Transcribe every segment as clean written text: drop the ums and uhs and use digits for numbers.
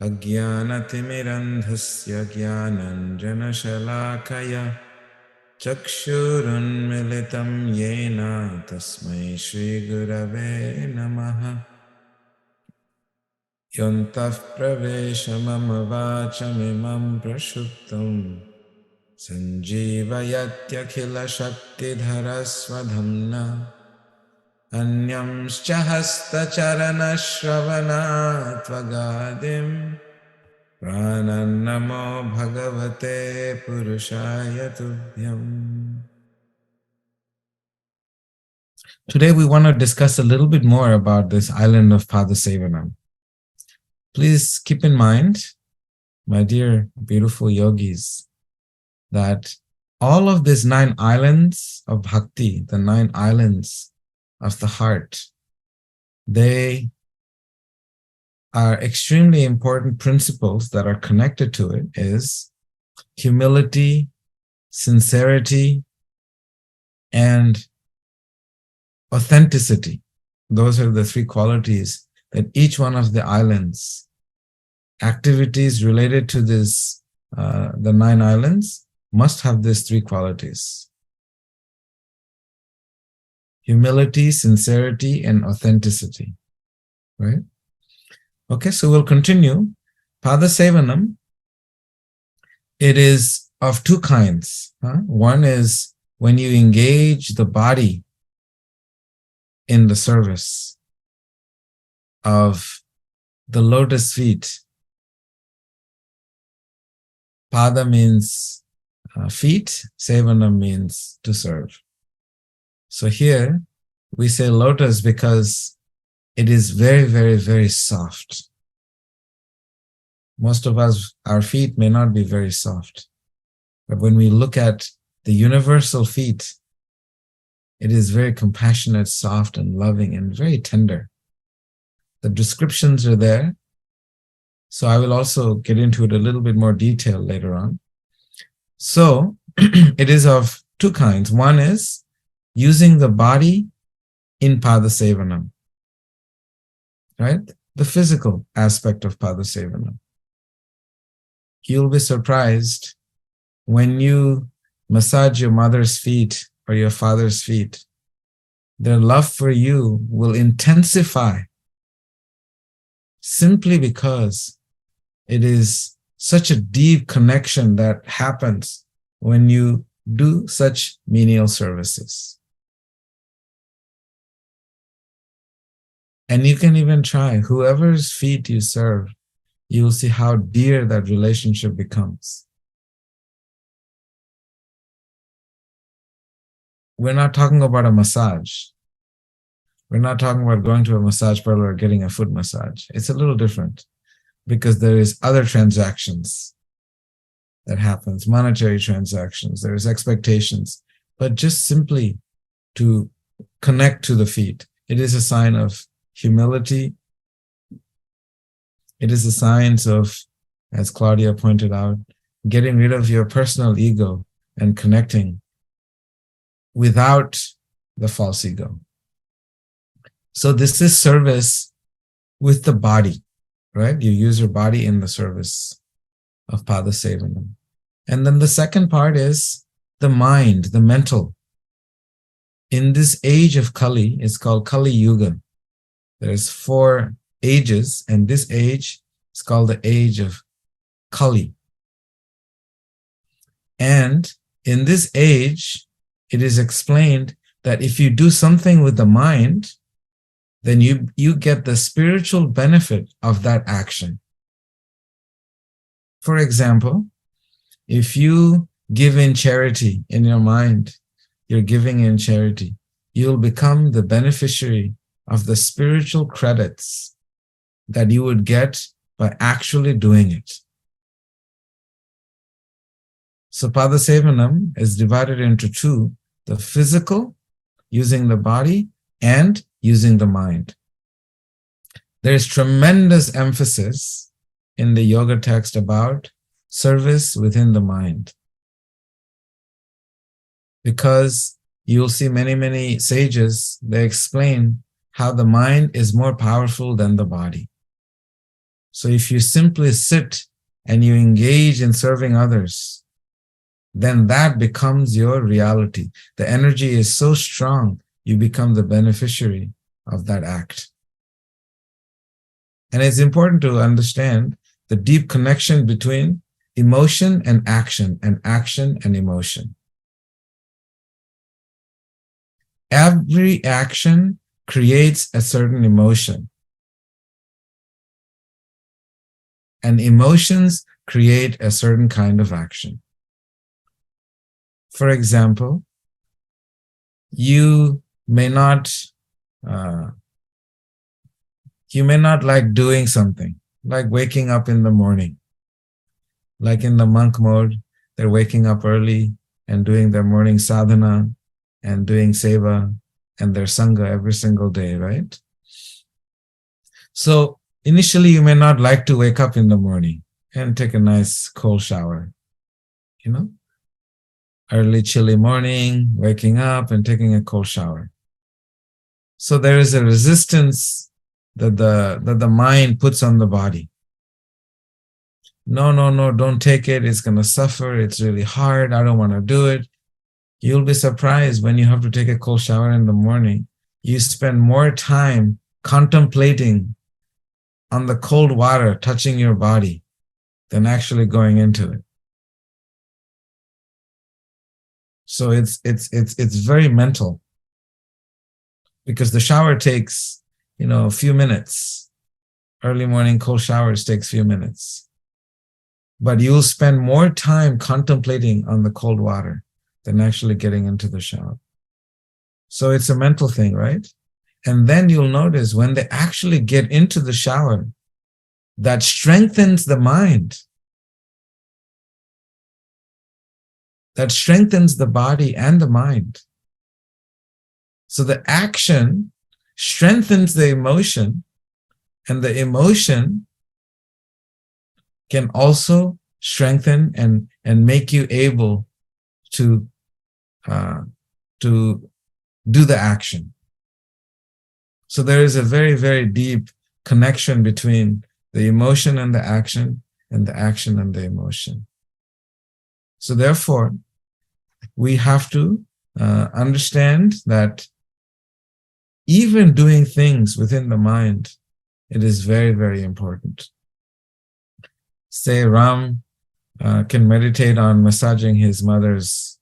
Ajnanatimidandhasya jnananjanashalakaya chakshurunmilitam yena tasmai Shri Gurave Namaha. Yontah praveshamam vachamimam prashuptam sanjeevayathyakhila shaktidharasvadhamna anyamscha hastacharana-shravanat-vagadim pranannamo bhagavate purushaya tubhyam. Today we want to discuss a little bit more about this island of Padasevanam. Please keep in mind, my dear beautiful yogis, that all of these 9 islands of bhakti, the 9 islands of the heart, they are extremely important principles that are connected to it is humility, sincerity, and authenticity. Those are the 3 qualities that each one of the islands, activities related to this, the 9 islands, must have these 3 qualities: humility, sincerity, and authenticity. Right? Okay, so we'll continue. Padasevanam, it is of 2 kinds. One is when you engage the body in the service of the lotus feet. Pada means feet, Sevanam means to serve. So here we say lotus because it is very, very, very soft. Most of us, our feet may not be very soft, but when we look at the universal feet, it is very compassionate, soft, and loving, and very tender. The descriptions are there, so I will also get into it a little bit more detail later on. So it is of 2 kinds. One is using the body in Padasevanam, right? The physical aspect of Padasevanam. You'll be surprised when you massage your mother's feet or your father's feet, their love for you will intensify simply because it is such a deep connection that happens when you do such menial services. And you can even try, whoever's feet you serve, you will see how dear that relationship becomes. We're not talking about a massage. We're not talking about going to a massage parlor or getting a foot massage. It's a little different because there is other transactions that happens, monetary transactions, there's expectations, but just simply to connect to the feet. It is a sign of humility. It is a sign of, as Claudia pointed out, getting rid of your personal ego and connecting without the false ego. So this is service with the body, right? You use your body in the service of Padasevanam. And then the second part is the mind, the mental. In this age of Kali, it's called Kali Yuga. There's 4 ages, and this age is called the age of Kali. And in this age, it is explained that if you do something with the mind, then you get the spiritual benefit of that action. For example, if you give in charity in your mind, you're giving in charity, you'll become the beneficiary of the spiritual credits that you would get by actually doing it. So Padasevanam is divided into 2, the physical, using the body, and using the mind. There's tremendous emphasis in the yoga text about service within the mind. Because you'll see many, many sages, they explain how the mind is more powerful than the body. So if you simply sit and you engage in serving others, then that becomes your reality. The energy is so strong, you become the beneficiary of that act. And it's important to understand the deep connection between emotion and action and emotion. Every action creates a certain emotion, and emotions create a certain kind of action. For example, you may not like doing something, like waking up in the morning. Like in the monk mode, they're waking up early and doing their morning sadhana and doing seva and their sangha every single day, right? So initially, you may not like to wake up in the morning and take a nice cold shower, early chilly morning, waking up and taking a cold shower. So there is a resistance that the mind puts on the body. No, don't take it. It's going to suffer. It's really hard. I don't want to do it. You'll be surprised when you have to take a cold shower in the morning. You spend more time contemplating on the cold water touching your body than actually going into it. So it's very mental, because the shower takes, a few minutes. Early morning cold showers takes a few minutes. But you'll spend more time contemplating on the cold water than actually getting into the shower. So it's a mental thing, right? And then you'll notice when they actually get into the shower, that strengthens the mind. That strengthens the body and the mind. So the action strengthens the emotion, and the emotion can also strengthen and make you able to do the action. So there is a very, very deep connection between the emotion and the action and the emotion. So therefore, we have to understand that even doing things within the mind, it is very, very important. Say Ram can meditate on massaging his mother's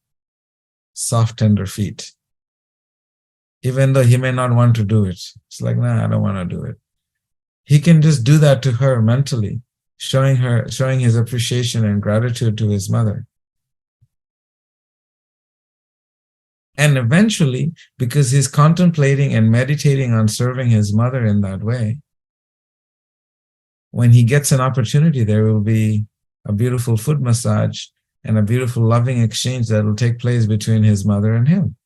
soft, tender feet, even though he may not want to do it. It's like, nah, I don't want to do it. He can just do that to her mentally, showing his appreciation and gratitude to his mother. And eventually, because he's contemplating and meditating on serving his mother in that way, when he gets an opportunity, there will be a beautiful foot massage and a beautiful loving exchange that will take place between his mother and him.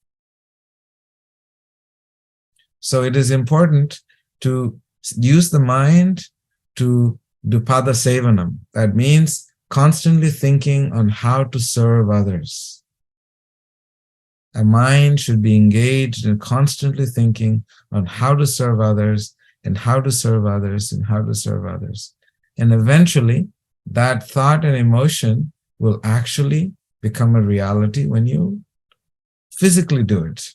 So it is important to use the mind to do Padasevanam. That means constantly thinking on how to serve others. A mind should be engaged in constantly thinking on how to serve others and how to serve others and how to serve others. And eventually, that thought and emotion will actually become a reality when you physically do it.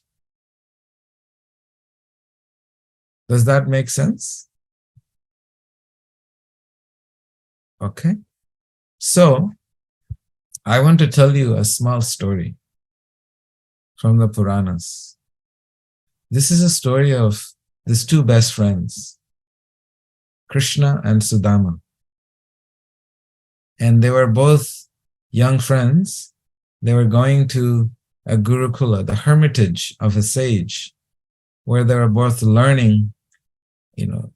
Does that make sense? Okay. So, I want to tell you a small story from the Puranas. This is a story of these two best friends, Krishna and Sudama. And they were both young friends. They were going to a Gurukula, the hermitage of a sage, where they were both learning, the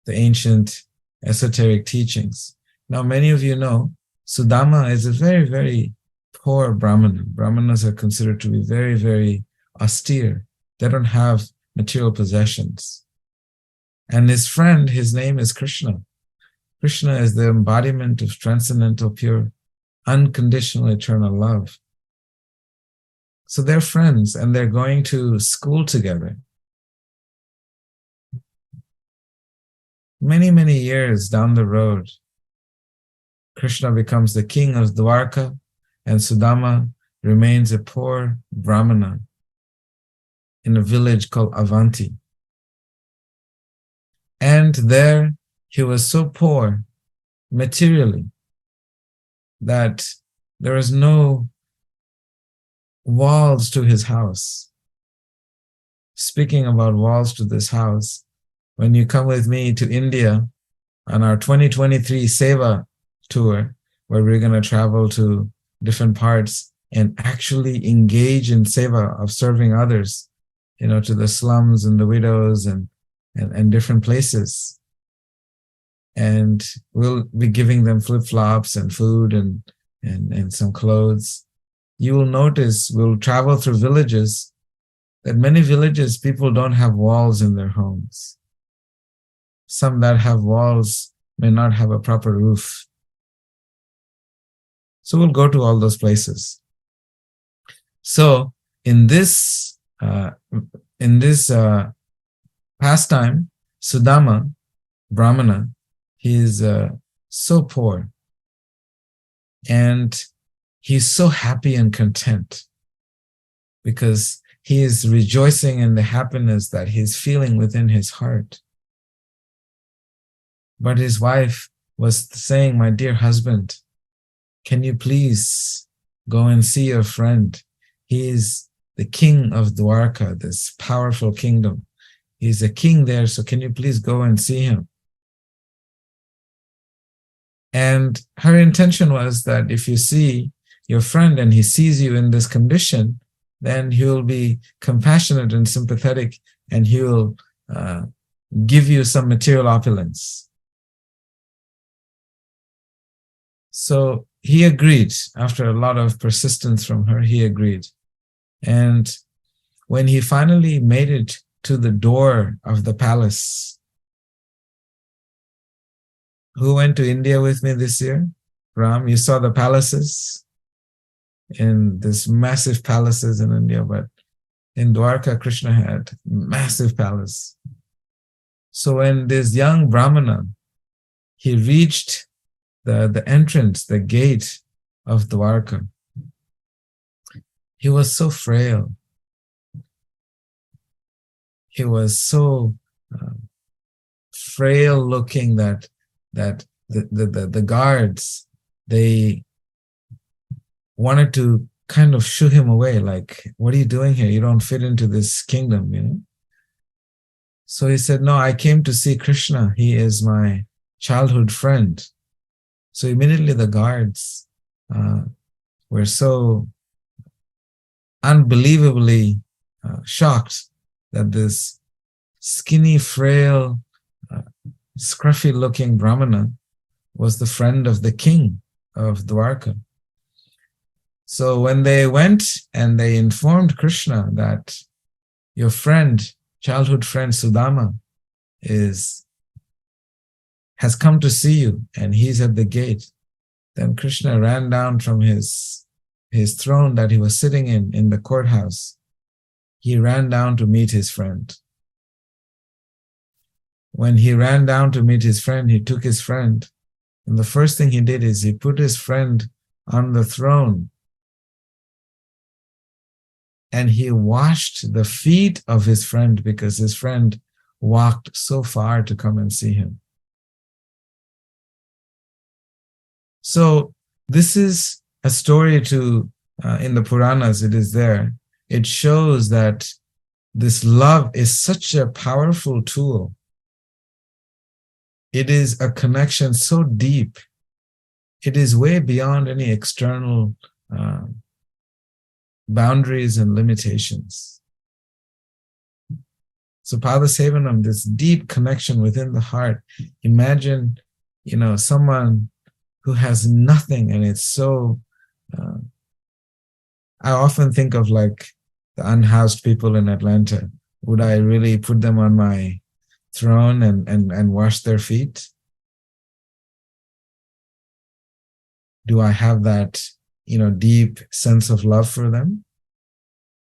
ancient esoteric teachings. Now, many of you know, Sudama is a very, very poor Brahmana. Brahmanas are considered to be very, very austere. They don't have material possessions. And his friend, his name is Krishna. Krishna is the embodiment of transcendental, pure, unconditional, eternal love. So they're friends and they're going to school together. Many, many years down the road, Krishna becomes the king of Dwarka, and Sudama remains a poor Brahmana in a village called Avanti. And there he was so poor materially that there was no walls to his house. Speaking about walls to this house, when you come with me to India on our 2023 Seva tour, where we're going to travel to different parts and actually engage in Seva of serving others, to the slums and the widows and different places. And we'll be giving them flip-flops and food and some clothes. You will notice we'll travel through villages, that many villages people don't have walls in their homes. Some that have walls may not have a proper roof. So we'll go to all those places. So in this pastime, Sudama, Brahmana, he is so poor, and he's so happy and content because he is rejoicing in the happiness that he's feeling within his heart. But his wife was saying, "My dear husband, can you please go and see your friend? He is the king of Dwarka, this powerful kingdom. He's a king there, so can you please go and see him?" And her intention was that if you see your friend and he sees you in this condition, then he will be compassionate and sympathetic, and he will give you some material opulence. So he agreed. After a lot of persistence from her, he agreed. And when he finally made it to the door of the palace, who went to India with me this year? Ram, you saw the palaces? In this massive palaces in India, but in Dwarka, Krishna had massive palace. So when this young Brahmana, he reached the entrance, the gate of Dwarka, he was so frail. He was so frail looking that the guards, they wanted to kind of shoo him away, like, "What are you doing here? You don't fit into this kingdom, So he said, "No, I came to see Krishna. He is my childhood friend." So immediately the guards were so unbelievably shocked that this skinny, frail, scruffy-looking Brahmana was the friend of the king of Dwarka. So when they went and they informed Krishna that your friend, childhood friend Sudama, has come to see you and he's at the gate, then Krishna ran down from his throne that he was sitting in the courthouse. He ran down to meet his friend. When he ran down to meet his friend, he took his friend, and the first thing he did is he put his friend on the throne, and he washed the feet of his friend because his friend walked so far to come and see him. So this is a story in the Puranas, it is there. It shows that this love is such a powerful tool. It is a connection so deep. It is way beyond any external boundaries and limitations. So Padasevanam, this deep connection within the heart. Imagine, someone who has nothing, and it's so, I often think of like the unhoused people in Atlanta. Would I really put them on my throne and wash their feet? Do I have that, deep sense of love for them?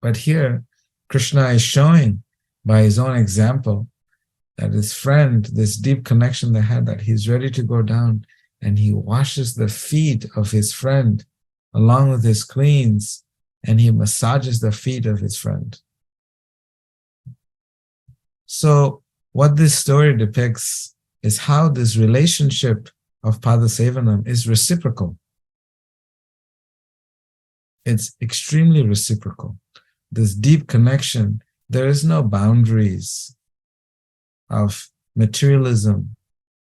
But here, Krishna is showing by his own example that his friend, this deep connection they had, that he's ready to go down and he washes the feet of his friend along with his queens, and he massages the feet of his friend. So what this story depicts is how this relationship of Padasevanam is reciprocal. It's extremely reciprocal. This deep connection, there is no boundaries of materialism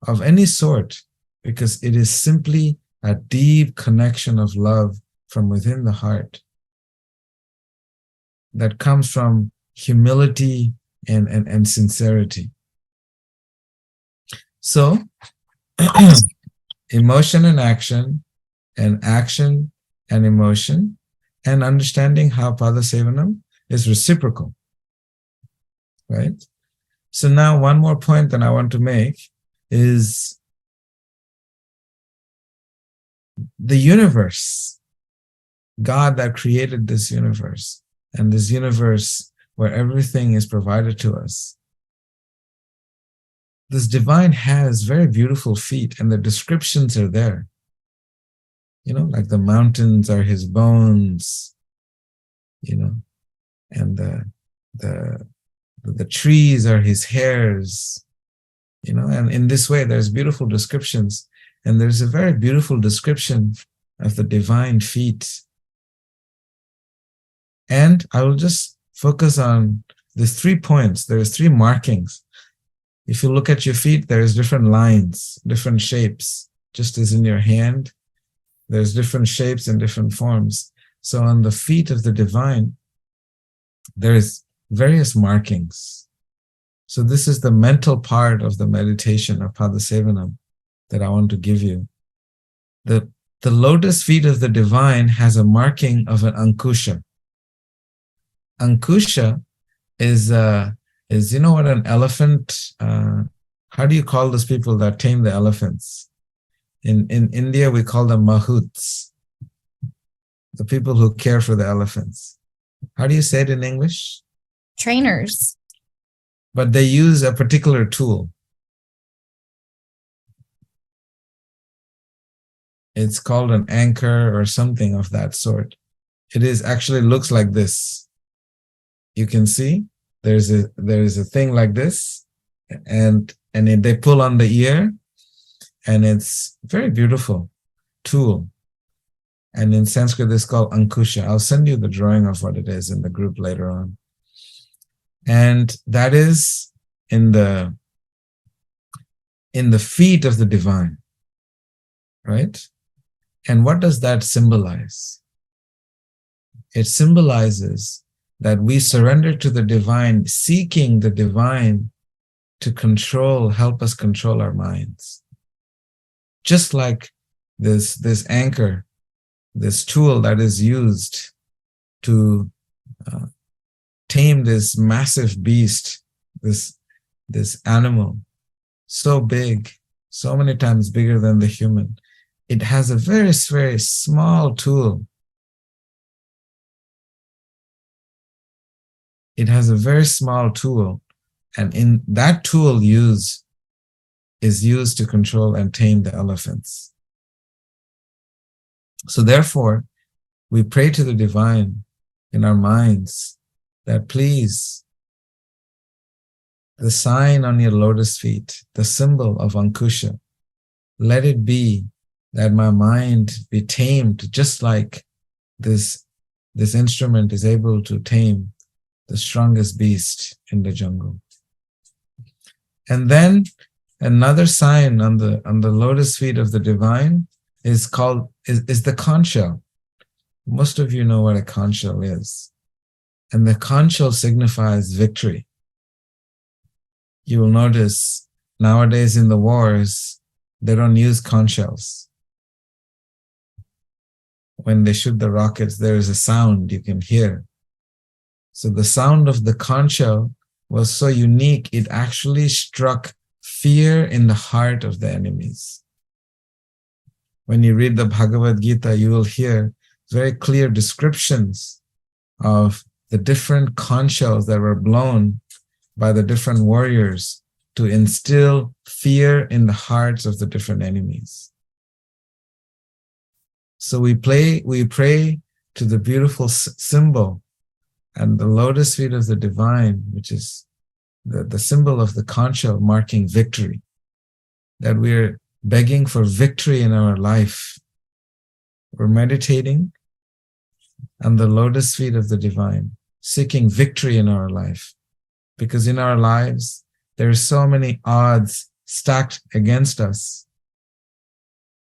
of any sort, because it is simply a deep connection of love from within the heart that comes from humility and sincerity. So, emotion and action and emotion, and understanding how Padasevanam is reciprocal, right? So now one more point that I want to make is the universe, God that created this universe, and this universe where everything is provided to us. This divine has very beautiful feet, and the descriptions are there. You know, like the mountains are his bones, you know, and the trees are his hairs, you know, and in this way there's beautiful descriptions. And there's a very beautiful description of the divine feet. And I will just focus on these 3 points. There's 3 markings. If you look at your feet, there's different lines, different shapes, just as in your hand, there's different shapes and different forms. So on the feet of the divine, there's various markings. So this is the mental part of the meditation of Padasevanam that I want to give you. The lotus feet of the divine has a marking of an ankusha. Ankusha is you know what an elephant, how do you call those people that tame the elephants? In India, we call them mahouts, the people who care for the elephants. How do you say it in English? Trainers. But they use a particular tool. It's called an anchor or something of that sort. It is actually looks like this. You can see there's a thing like this, and they pull on the ear, and it's very beautiful tool. And in Sanskrit, it's called ankusha. I'll send you the drawing of what it is in the group later on. And that is in the feet of the divine, right? And what does that symbolize? It symbolizes that we surrender to the divine, seeking the divine to help us control our minds. Just like this anchor, this tool that is used to tame this massive beast, this animal, so big, so many times bigger than the human. It has a very, very small tool. It has a very small tool, and in that tool is used to control and tame the elephants. So therefore, we pray to the divine in our minds that please, the sign on your lotus feet, the symbol of Ankusha, let it be that my mind be tamed just like this instrument is able to tame the strongest beast in the jungle. And then another sign on the lotus feet of the divine is the conch shell. Most of you know what a conch shell is. And the conch shell signifies victory. You will notice nowadays in the wars, they don't use conch shells. When they shoot the rockets, there is a sound you can hear. So the sound of the conch shell was so unique, it actually struck fear in the heart of the enemies. When you read the Bhagavad Gita, you will hear very clear descriptions of the different conch shells that were blown by the different warriors to instill fear in the hearts of the different enemies. So we pray to the beautiful symbol and the lotus feet of the divine, which is the symbol of the conch shell marking victory, that we're begging for victory in our life. We're meditating on the lotus feet of the divine, seeking victory in our life. Because in our lives, there are so many odds stacked against us.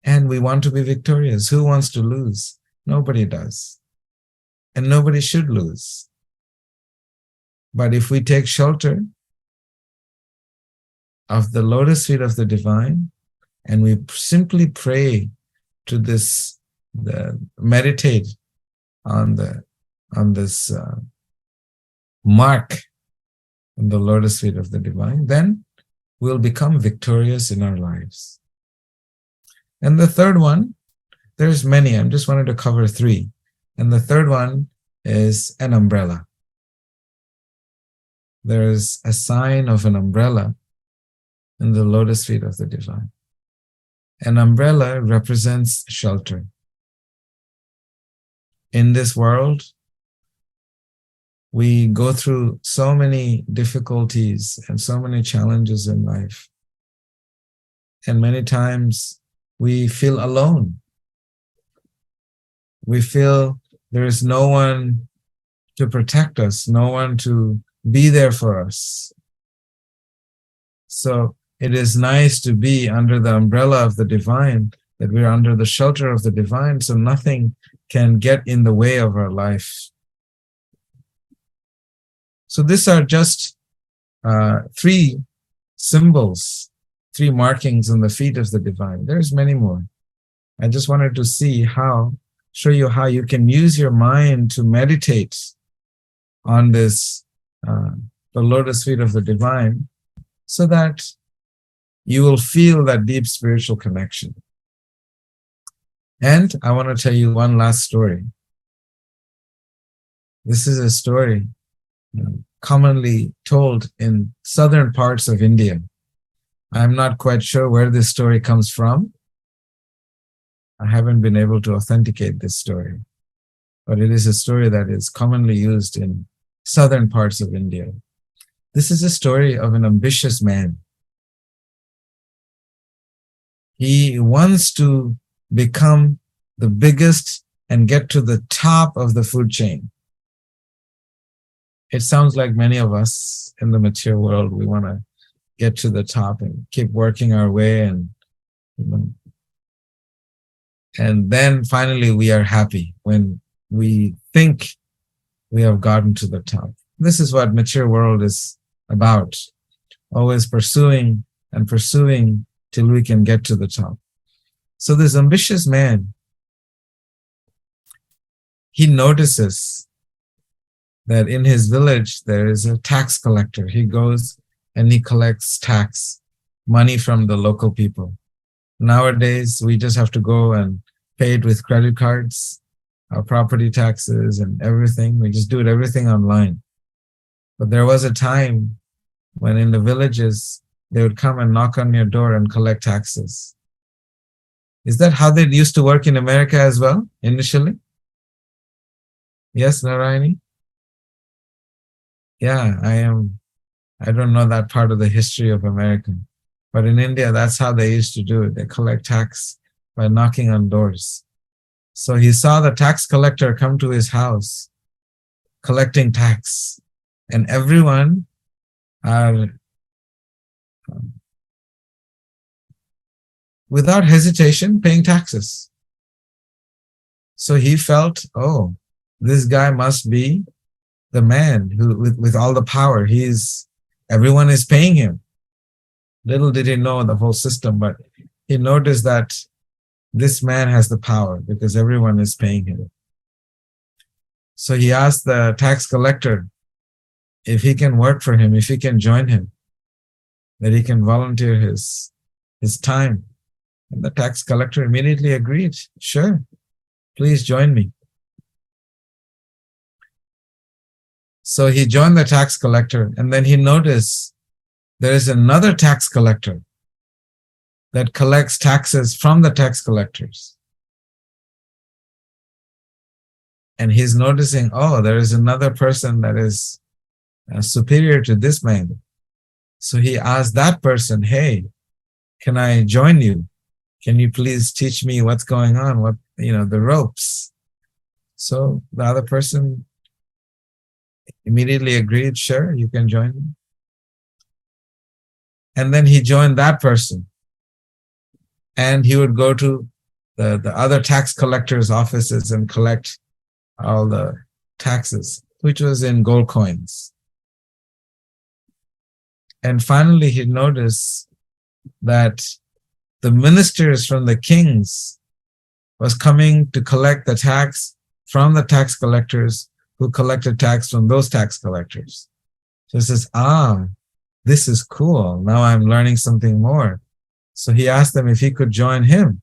And we want to be victorious. Who wants to lose? Nobody does. And nobody should lose. But if we take shelter of the lotus feet of the divine, and we simply pray to this, meditate on this mark on the lotus feet of the divine, then we'll become victorious in our lives. And the third one, there's many. I just wanted to cover 3. And the third one is an umbrella. There is a sign of an umbrella in the lotus feet of the divine. An umbrella represents shelter. In this world, we go through so many difficulties and so many challenges in life. And many times we feel alone. We feel there is no one to protect us, no one to be there for us. So it is nice to be under the umbrella of the divine, that we're under the shelter of the divine, so nothing can get in the way of our life. So these are just 3 symbols, 3 markings on the feet of the divine. There's many more. I just wanted to show you how you can use your mind to meditate on this, the lotus feet of the divine, so that you will feel that deep spiritual connection. And I want to tell you one last story. This is a story commonly told in southern parts of India. I'm not quite sure where this story comes from. I haven't been able to authenticate this story, but it is a story that is commonly used in southern parts of India. This is a story of an ambitious man. He wants to become the biggest and get to the top of the food chain. It sounds like many of us in the material world, we want to get to the top and keep working our way, and then finally we are happy when we think we have gotten to the top. This is what material world is about, always pursuing and pursuing till we can get to the top. So this ambitious man, he notices that in his village there is a tax collector. He goes and he collects tax, money from the local people. Nowadays, we just have to go and pay it with credit cards, our property taxes and everything. We just do everything online. But there was a time when in the villages, they would come and knock on your door and collect taxes. Is that how they used to work in America as well, initially? Yes, Narayani? Yeah, I don't know that part of the history of America. But in India, that's how they used to do it. They collect tax by knocking on doors. So he saw the tax collector come to his house, collecting tax. And everyone are, without hesitation, paying taxes. So he felt, oh, this guy must be the man who, with all the power, everyone is paying him. Little did he know the whole system, but he noticed that this man has the power because everyone is paying him. So he asked the tax collector if he can work for him, if he can join him, that he can volunteer his time. And the tax collector immediately agreed, sure, please join me. So he joined the tax collector, and then he noticed there is another tax collector that collects taxes from the tax collectors. And he's noticing, oh, there is another person that is superior to this man. So he asked that person, hey, can I join you? Can you please teach me what's going on? What, the ropes. So the other person immediately agreed, sure, you can join me. And then he joined that person. And he would go to the other tax collectors' offices and collect all the taxes, which was in gold coins. And finally, he noticed that the ministers from the kings was coming to collect the tax from the tax collectors who collected tax from those tax collectors. So he says, this is cool. Now I'm learning something more. So he asked them if he could join him.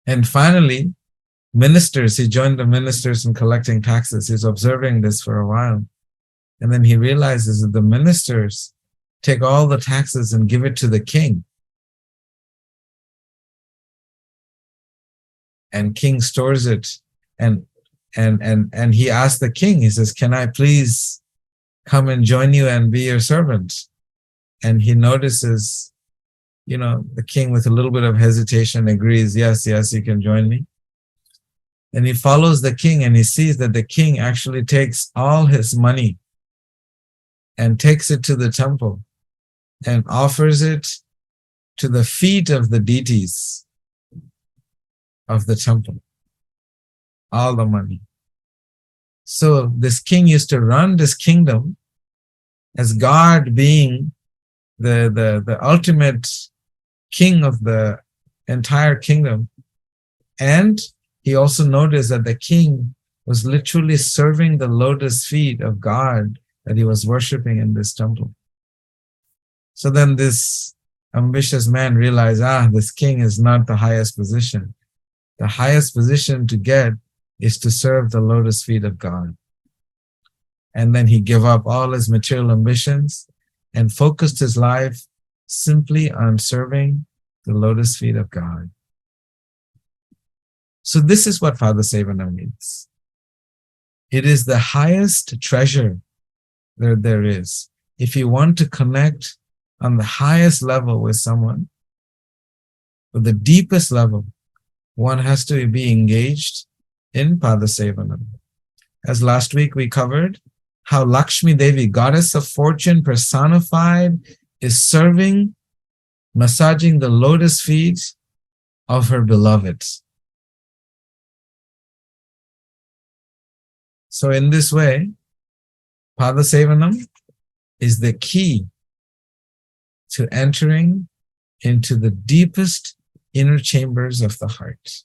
And finally, he joined the ministers in collecting taxes. He's observing this for a while. And then he realizes that the ministers take all the taxes and give it to the king. And king stores it. And he asked the king, he says, can I please come and join you and be your servant? And he notices, the king with a little bit of hesitation agrees, yes, you can join me. And he follows the king and he sees that the king actually takes all his money and takes it to the temple and offers it to the feet of the deities of the temple. All the money. So this king used to run this kingdom as God being the ultimate king of the entire kingdom. And he also noticed that the king was literally serving the lotus feet of God that he was worshiping in this temple. So then this ambitious man realized, this king is not the highest position. The highest position to get is to serve the lotus feet of God. And then he gave up all his material ambitions and focused his life simply on serving the lotus feet of God. So this is what Padasevanam means. It is the highest treasure that there is. If you want to connect on the highest level with someone, with the deepest level, one has to be engaged in Padasevanam. As last week we covered, how Lakshmi Devi, goddess of fortune personified, is serving, massaging the lotus feet of her beloved. So in this way, Padasevanam is the key to entering into the deepest inner chambers of the heart.